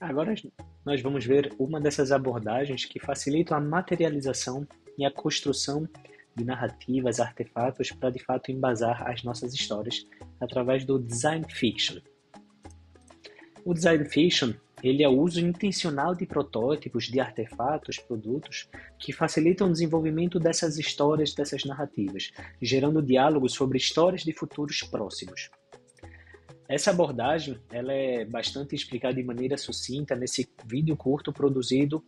Agora nós vamos ver uma dessas abordagens que facilitam a materialização e a construção de narrativas, artefatos para de fato embasar as nossas histórias através do design fiction. O design fiction ele é o uso intencional de protótipos, de artefatos, produtos que facilitam o desenvolvimento dessas histórias, dessas narrativas, gerando diálogos sobre histórias de futuros próximos. Essa abordagem ela é bastante explicada de maneira sucinta nesse vídeo curto produzido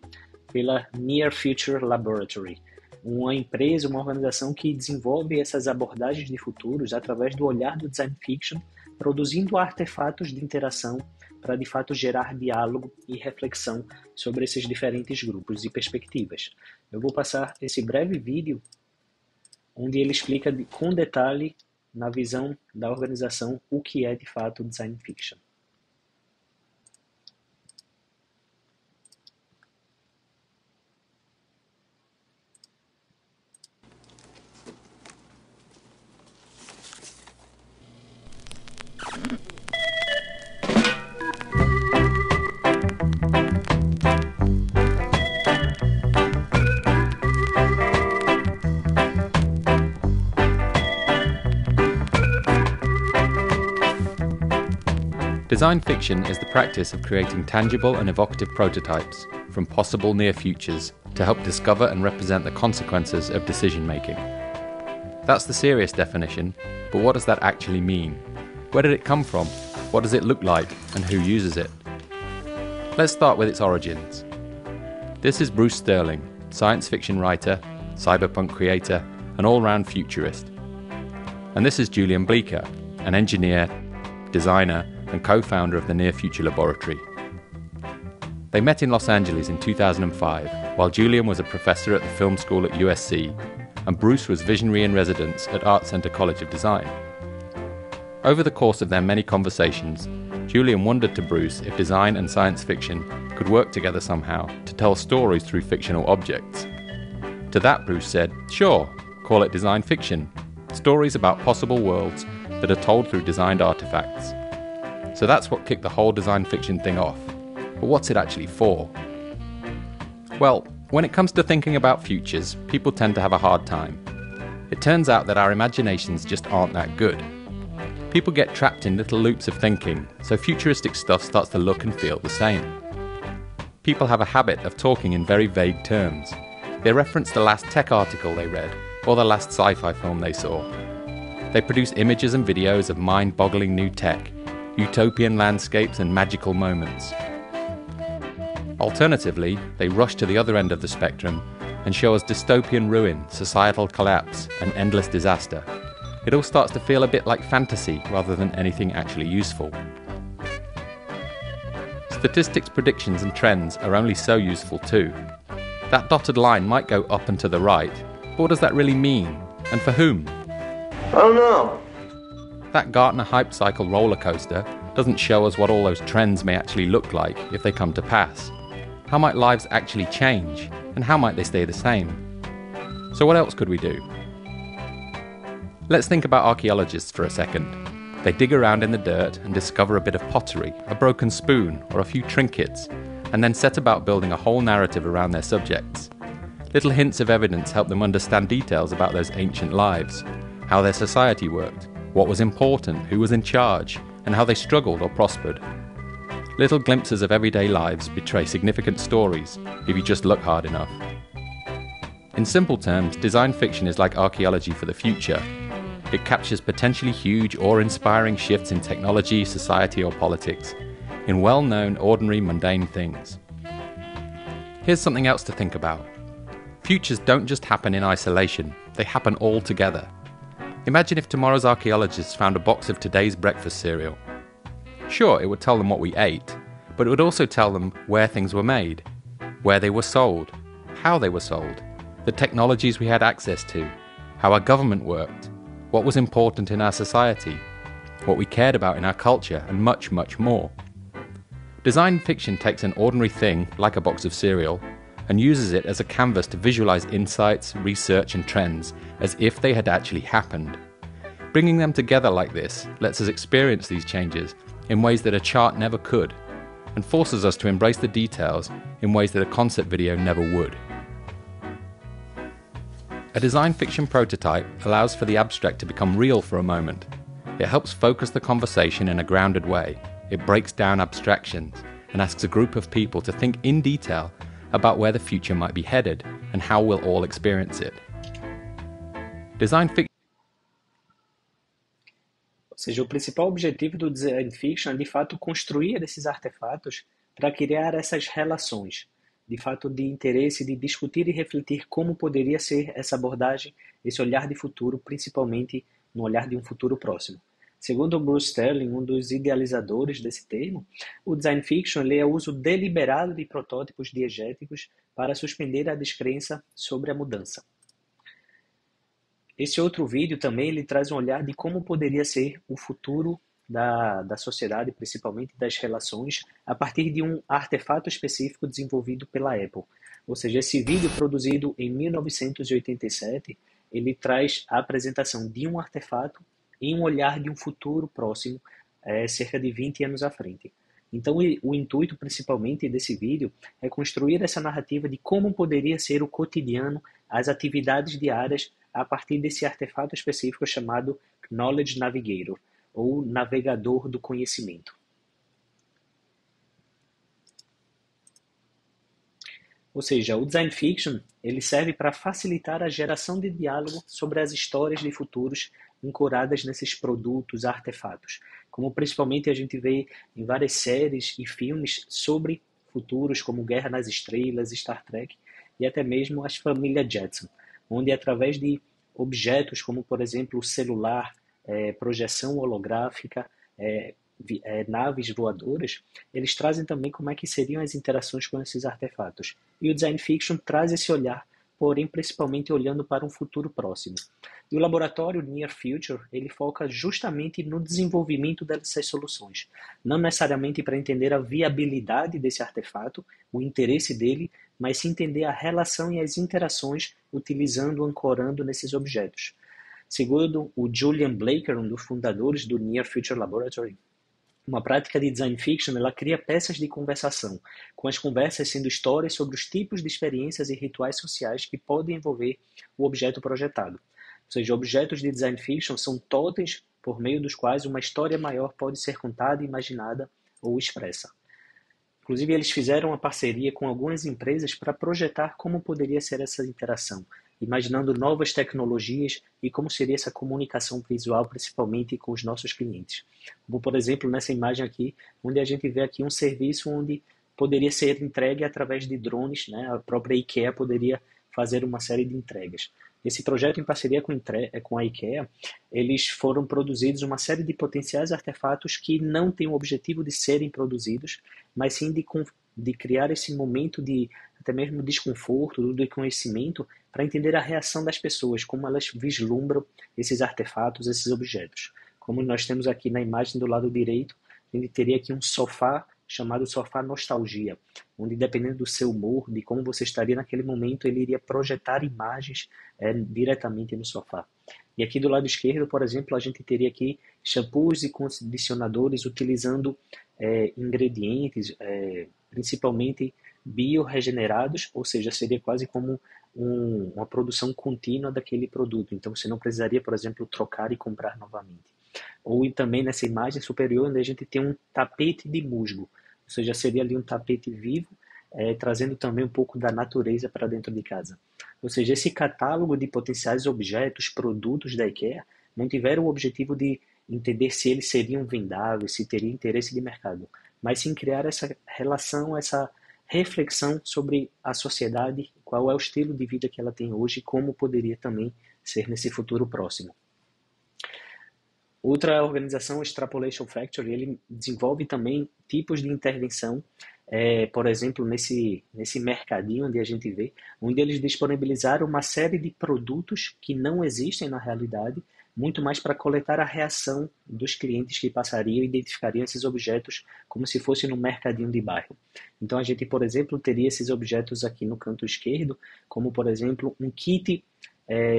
pela Near Future Laboratory, uma empresa, uma organização que desenvolve essas abordagens de futuros através do olhar do design fiction, produzindo artefatos de interação para de fato gerar diálogo e reflexão sobre esses diferentes grupos e perspectivas. Eu vou passar esse breve vídeo onde ele explica com detalhe, na visão da organização, o que é de fato design fiction. Design fiction is the practice of creating tangible and evocative prototypes from possible near futures to help discover and represent the consequences of decision making. That's the serious definition, but what does that actually mean? Where did it come from? What does it look like? And who uses it? Let's start with its origins. This is Bruce Sterling, science fiction writer, cyberpunk creator, and all-round futurist. And this is Julian Bleeker, an engineer, designer, and co-founder of the Near Future Laboratory. They met in Los Angeles in 2005, while Julian was a professor at the film school at USC, and Bruce was visionary in residence at Art Center College of Design. Over the course of their many conversations, Julian wondered to Bruce if design and science fiction could work together somehow to tell stories through fictional objects. To that, Bruce said, "Sure, call it design fiction. Stories about possible worlds that are told through designed artifacts." So that's what kicked the whole design fiction thing off. But what's it actually for? Well, when it comes to thinking about futures, people tend to have a hard time. It turns out that our imaginations just aren't that good. People get trapped in little loops of thinking, so futuristic stuff starts to look and feel the same. People have a habit of talking in very vague terms. They reference the last tech article they read, or the last sci-fi film they saw. They produce images and videos of mind-boggling new tech, utopian landscapes and magical moments. Alternatively, they rush to the other end of the spectrum and show us dystopian ruin, societal collapse, and endless disaster. It all starts to feel a bit like fantasy rather than anything actually useful. Statistics, predictions, and trends are only so useful too. That dotted line might go up and to the right, but what does that really mean? And for whom? I don't know. That Gartner hype cycle roller coaster doesn't show us what all those trends may actually look like if they come to pass. How might lives actually change, and how might they stay the same? So what else could we do? Let's think about archaeologists for a second. They dig around in the dirt and discover a bit of pottery, a broken spoon, or a few trinkets, and then set about building a whole narrative around their subjects. Little hints of evidence help them understand details about those ancient lives, how their society worked, what was important, who was in charge, and how they struggled or prospered. Little glimpses of everyday lives betray significant stories if you just look hard enough. In simple terms, design fiction is like archaeology for the future. It captures potentially huge or inspiring shifts in technology, society, or politics, in well-known, ordinary, mundane things. Here's something else to think about. Futures don't just happen in isolation, they happen all together. Imagine if tomorrow's archaeologists found a box of today's breakfast cereal. Sure, it would tell them what we ate, but it would also tell them where things were made, where they were sold, how they were sold, the technologies we had access to, how our government worked, what was important in our society, what we cared about in our culture, and much, much more. Design fiction takes an ordinary thing, like a box of cereal, and uses it as a canvas to visualize insights, research, and trends as if they had actually happened. Bringing them together like this lets us experience these changes in ways that a chart never could. and forces us to embrace the details in ways that a concept video never would. A design fiction prototype allows for the abstract to become real for a moment. It helps focus the conversation in a grounded way. It breaks down abstractions and asks a group of people to think in detail about where the future might be headed and how we'll all experience it. Design fiction. Ou seja, o principal objetivo do design fiction é, de fato, construir esses artefatos para criar essas relações, de fato, de interesse, de discutir e refletir como poderia ser essa abordagem, esse olhar de futuro, principalmente no olhar de um futuro próximo. Segundo Bruce Sterling, um dos idealizadores desse termo, o design fiction é o uso deliberado de protótipos diegéticos para suspender a descrença sobre a mudança. Esse outro vídeo também ele traz um olhar de como poderia ser o futuro da sociedade, principalmente das relações, a partir de um artefato específico desenvolvido pela Apple. Ou seja, esse vídeo produzido em 1987, ele traz a apresentação de um artefato em um olhar de um futuro próximo, cerca de 20 anos à frente. Então, o intuito principalmente desse vídeo é construir essa narrativa de como poderia ser o cotidiano, as atividades diárias, a partir desse artefato específico chamado Knowledge Navigator, ou navegador do conhecimento. Ou seja, o design fiction ele serve para facilitar a geração de diálogo sobre as histórias de futuros ancoradas nesses produtos, artefatos, como principalmente a gente vê em várias séries e filmes sobre futuros como Guerra nas Estrelas, Star Trek e até mesmo as famílias Jetson, onde através de objetos como, por exemplo, o celular, projeção holográfica, naves voadoras, eles trazem também como é que seriam as interações com esses artefatos. E o design fiction traz esse olhar, porém principalmente olhando para um futuro próximo. E o laboratório Near Future, ele foca justamente no desenvolvimento dessas soluções, não necessariamente para entender a viabilidade desse artefato, o interesse dele, mas sim entender a relação e as interações utilizando, ancorando nesses objetos. Segundo o Julian Blaker, um dos fundadores do Near Future Laboratory, uma prática de design fiction, ela cria peças de conversação, com as conversas sendo histórias sobre os tipos de experiências e rituais sociais que podem envolver o objeto projetado. Ou seja, objetos de design fiction são totens por meio dos quais uma história maior pode ser contada, imaginada ou expressa. Inclusive, eles fizeram uma parceria com algumas empresas para projetar como poderia ser essa interação, imaginando novas tecnologias e como seria essa comunicação visual, principalmente com os nossos clientes. Como, por exemplo, nessa imagem aqui, onde a gente vê aqui um serviço onde poderia ser entregue através de drones, né? A própria IKEA poderia fazer uma série de entregas. Esse projeto, em parceria com a IKEA, eles foram produzidos uma série de potenciais artefatos que não têm o objetivo de serem produzidos, mas sim de criar esse momento de até mesmo desconforto, de conhecimento, para entender a reação das pessoas, como elas vislumbram esses artefatos, esses objetos. Como nós temos aqui na imagem do lado direito, a gente teria aqui um sofá chamado sofá nostalgia, onde dependendo do seu humor, de como você estaria naquele momento, ele iria projetar imagens diretamente no sofá. E aqui do lado esquerdo, por exemplo, a gente teria aqui shampoos e condicionadores utilizando ingredientes, principalmente biorregenerados, ou seja, seria quase como uma produção contínua daquele produto. Então você não precisaria, por exemplo, trocar e comprar novamente. Ou também nessa imagem superior, onde a gente tem um tapete de musgo, ou seja, seria ali um tapete vivo, trazendo também um pouco da natureza para dentro de casa. Ou seja, esse catálogo de potenciais objetos, produtos da IKEA, não tiveram o objetivo de entender se eles seriam vendáveis, se teria interesse de mercado, mas sim criar essa relação, essa reflexão sobre a sociedade, qual é o estilo de vida que ela tem hoje e como poderia também ser nesse futuro próximo. Outra organização, o Extrapolation Factory, ele desenvolve também tipos de intervenção, por exemplo, nesse mercadinho onde a gente vê, onde eles disponibilizaram uma série de produtos que não existem na realidade, muito mais para coletar a reação dos clientes que passariam e identificariam esses objetos como se fosse no mercadinho de bairro. Então a gente, por exemplo, teria esses objetos aqui no canto esquerdo, como por exemplo um kit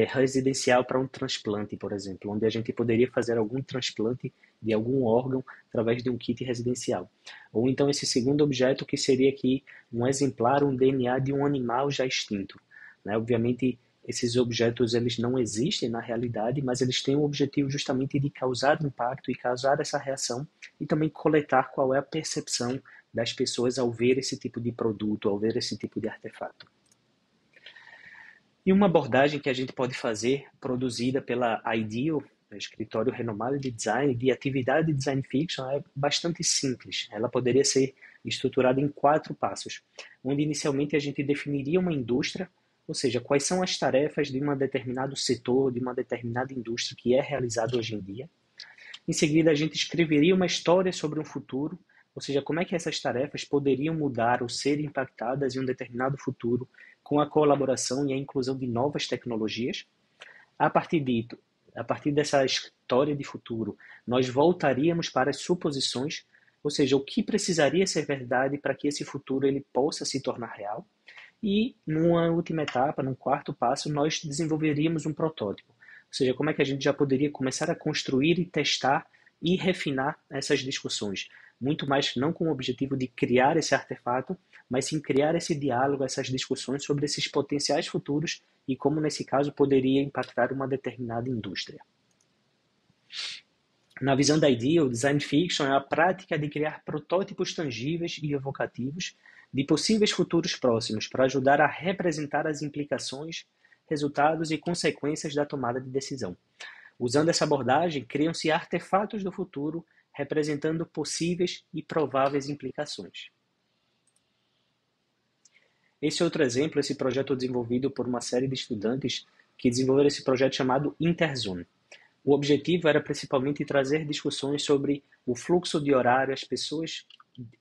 residencial para um transplante, por exemplo, onde a gente poderia fazer algum transplante de algum órgão através de um kit residencial. Ou então esse segundo objeto que seria aqui um exemplar, um DNA de um animal já extinto, né? Obviamente, esses objetos eles não existem na realidade, mas eles têm o objetivo justamente de causar impacto e causar essa reação e também coletar qual é a percepção das pessoas ao ver esse tipo de produto, ao ver esse tipo de artefato. E uma abordagem que a gente pode fazer, produzida pela Ideal, escritório renomado de design, de atividade de design fiction, é bastante simples. Ela poderia ser estruturada em 4 passos, onde inicialmente a gente definiria uma indústria, ou seja, quais são as tarefas de um determinado setor, de uma determinada indústria que é realizada hoje em dia. Em seguida, a gente escreveria uma história sobre um futuro, ou seja, como é que essas tarefas poderiam mudar ou ser impactadas em um determinado futuro com a colaboração e a inclusão de novas tecnologias. A partir dessa história de futuro, nós voltaríamos para as suposições, ou seja, o que precisaria ser verdade para que esse futuro ele possa se tornar real. E, numa última etapa, num quarto passo, nós desenvolveríamos um protótipo. Ou seja, como é que a gente já poderia começar a construir e testar e refinar essas discussões. Muito mais não com o objetivo de criar esse artefato, mas sim criar esse diálogo, essas discussões sobre esses potenciais futuros e como, nesse caso, poderia impactar uma determinada indústria. Na visão da Ideal, o design fiction é a prática de criar protótipos tangíveis e evocativos de possíveis futuros próximos para ajudar a representar as implicações, resultados e consequências da tomada de decisão. Usando essa abordagem, criam-se artefatos do futuro representando possíveis e prováveis implicações. Esse outro exemplo, esse projeto desenvolvido por uma série de estudantes que desenvolveram esse projeto chamado Interzone. O objetivo era principalmente trazer discussões sobre o fluxo de horário, as pessoas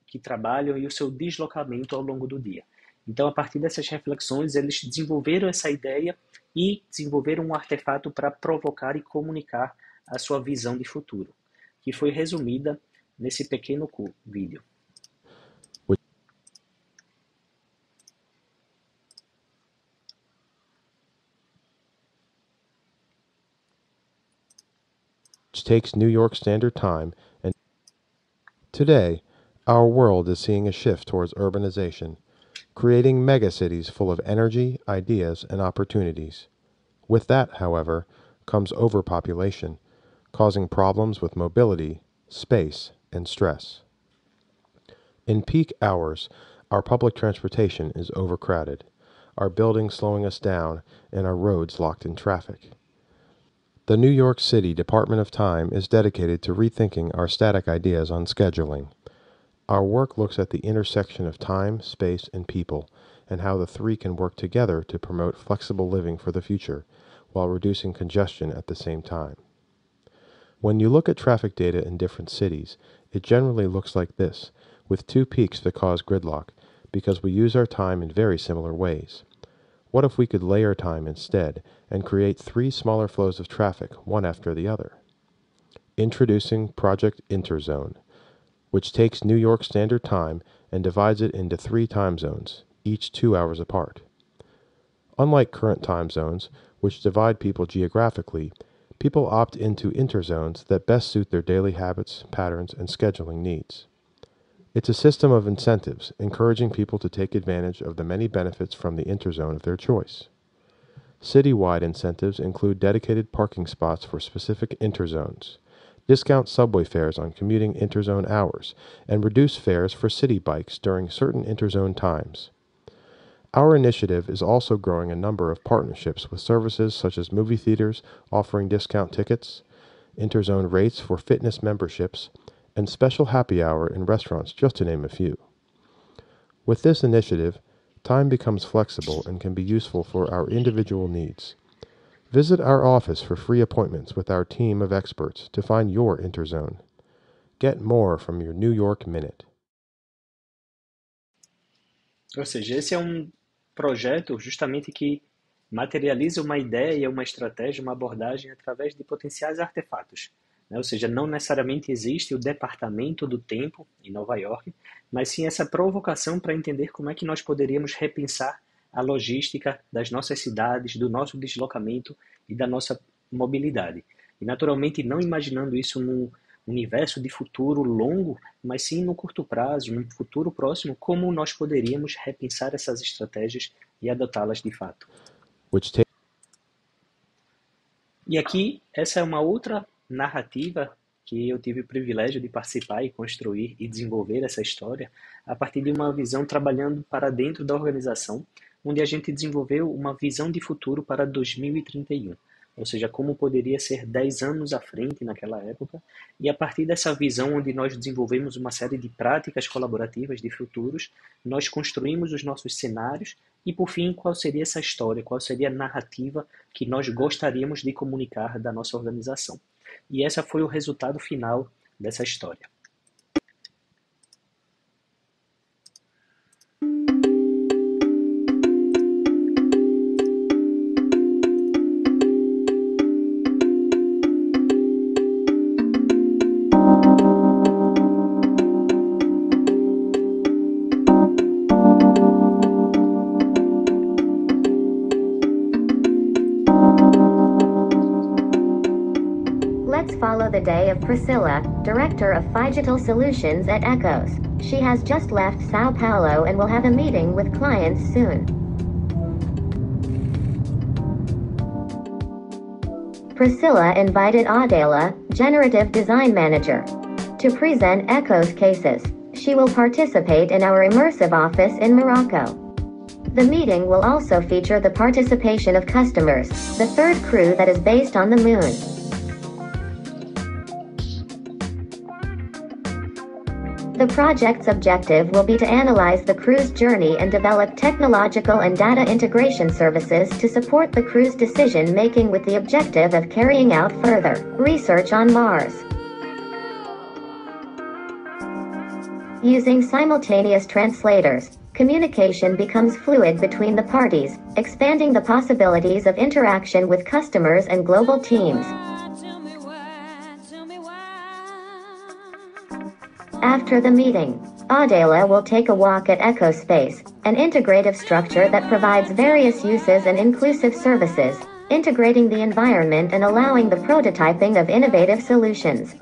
que trabalham e o seu deslocamento ao longo do dia. Então, a partir dessas reflexões, eles desenvolveram essa ideia e desenvolveram um artefato para provocar e comunicar a sua visão de futuro, que foi resumida nesse pequeno vídeo. Which takes New York Standard Time, and today, our world is seeing a shift towards urbanization, creating megacities full of energy, ideas, and opportunities. With that, however, comes overpopulation, causing problems with mobility, space, and stress. In peak hours, our public transportation is overcrowded, our buildings slowing us down, and our roads locked in traffic. The New York City Department of Time is dedicated to rethinking our static ideas on scheduling. Our work looks at the intersection of time, space, and people, and how the three can work together to promote flexible living for the future, while reducing congestion at the same time. When you look at traffic data in different cities, it generally looks like this, with 2 peaks that cause gridlock, because we use our time in very similar ways. What if we could layer time instead, and create 3 smaller flows of traffic, one after the other? Introducing Project Interzone, which takes New York Standard Time and divides it into 3 time zones, each 2 hours apart. Unlike current time zones, which divide people geographically, people opt into interzones that best suit their daily habits, patterns, and scheduling needs. It's a system of incentives, encouraging people to take advantage of the many benefits from the interzone of their choice. Citywide incentives include dedicated parking spots for specific interzones, discount subway fares on commuting interzone hours, and reduce fares for city bikes during certain interzone times. Our initiative is also growing a number of partnerships with services such as movie theaters offering discount tickets, interzone rates for fitness memberships, and special happy hour in restaurants, just to name a few. With this initiative, time becomes flexible and can be useful for our individual needs. Visit our office for free appointments with our team of experts to find your interzone. Get more from your New York Minute. Ou seja, esse é um projeto justamente que materializa uma ideia, uma estratégia, uma abordagem através de potenciais artefatos. Ou seja, não necessariamente existe o departamento do tempo em Nova York, mas sim essa provocação para entender como é que nós poderíamos repensar a logística das nossas cidades, do nosso deslocamento e da nossa mobilidade. E, naturalmente, não imaginando isso num universo de futuro longo, mas sim no curto prazo, num futuro próximo, como nós poderíamos repensar essas estratégias e adotá-las de fato. E aqui, essa é uma outra narrativa que eu tive o privilégio de participar e construir e desenvolver essa história a partir de uma visão trabalhando para dentro da organização, onde a gente desenvolveu uma visão de futuro para 2031, ou seja, como poderia ser 10 anos à frente naquela época, e a partir dessa visão onde nós desenvolvemos uma série de práticas colaborativas de futuros, nós construímos os nossos cenários e, por fim, qual seria essa história, qual seria a narrativa que nós gostaríamos de comunicar da nossa organização. E esse foi o resultado final dessa história. Let's follow the day of Priscilla, Director of Phygital Solutions at Ecos. She has just left Sao Paulo and will have a meeting with clients soon. Priscilla invited Adela, Generative Design Manager, to present Ecos cases. She will participate in our immersive office in Morocco. The meeting will also feature the participation of customers, the third crew that is based on the moon. The project's objective will be to analyze the crew's journey and develop technological and data integration services to support the crew's decision-making with the objective of carrying out further research on Mars. Using simultaneous translators, communication becomes fluid between the parties, expanding the possibilities of interaction with customers and global teams. After the meeting, Adela will take a walk at EcoSpace, an integrative structure that provides various uses and inclusive services, integrating the environment and allowing the prototyping of innovative solutions.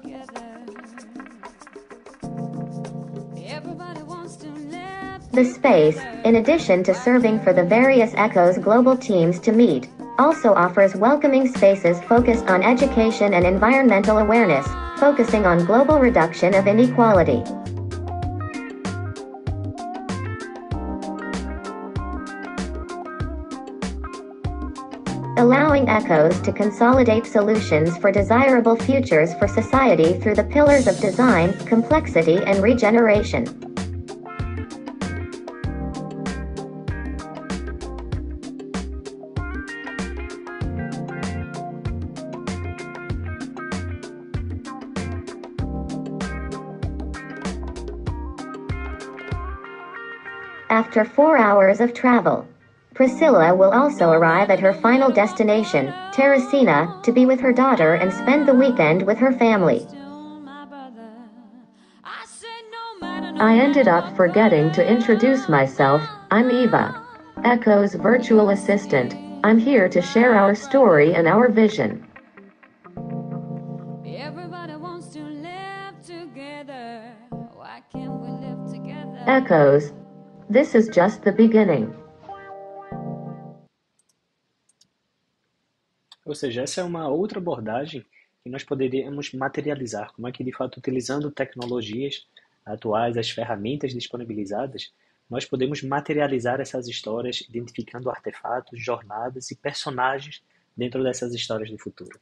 The space, in addition to serving for the various Ecos global teams to meet, also offers welcoming spaces focused on education and environmental awareness, focusing on global reduction of inequality. Allowing Ecos to consolidate solutions for desirable futures for society through the pillars of design, complexity and regeneration. After 4 hours of travel, Priscilla will also arrive at her final destination, Teresina, to be with her daughter and spend the weekend with her family. I ended up forgetting to introduce myself. I'm Eva, Ecos virtual assistant. I'm here to share our story and our vision. Everybody wants to live together. Why can't we live together? Ecos, this is just the beginning. Ou seja, essa é uma outra abordagem que nós poderíamos materializar, como é que, de fato, utilizando tecnologias atuais, as ferramentas disponibilizadas, nós podemos materializar essas histórias, identificando artefatos, jornadas e personagens dentro dessas histórias de futuro.